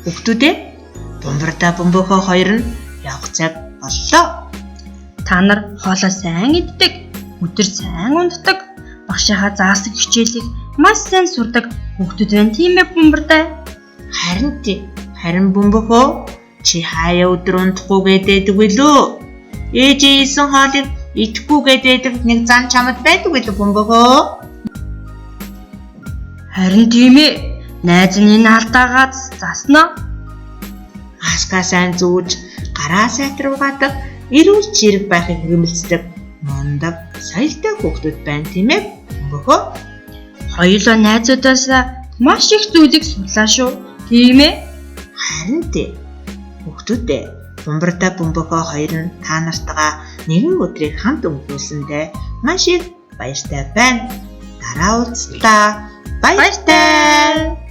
Хүүхдүүдээ Бумбарда Бөмбөгөө хоёр нь явах цаг боллоо. Та нар хоолоо сайн иддэг, өдөр сайн унтдаг, багшийнхаа заасан хичээлийг маш сайн сурдаг хүүхдүүд байна тийм ээ Бумбарда? Харин тий. Харин Бөмбөгөө чи хаяа өдөр унтахгүй гэдэг вэ лөө? Ээжээ исэн хоолыг идэхгүй гэдэг нэг зан чамд байдаг вэ Бөмбөгөө? Харин тийм ээ. Найз нь энэ алдаагаа заснаа. Аска сайн зүүж, гараа сайтруугадаг, эрүүл чирэг байхыг хэмэлцдэг мундаг, соёлтой хүүхдүүд байна тийм ээ Бөмбөгөө? Хоёулаа найзуудаасаа маш их зүйлийг сурлаа шүү. Тийм ээ? Харин тий. Хүүхдүүдээ Бумбарда Бөмбөгөө хоёр нь та нартайгаа нэгэн өдрийг хамт өнгөрүүлсэндээ маш их баяртай байна. Дараа уулзлаа. Баяртай.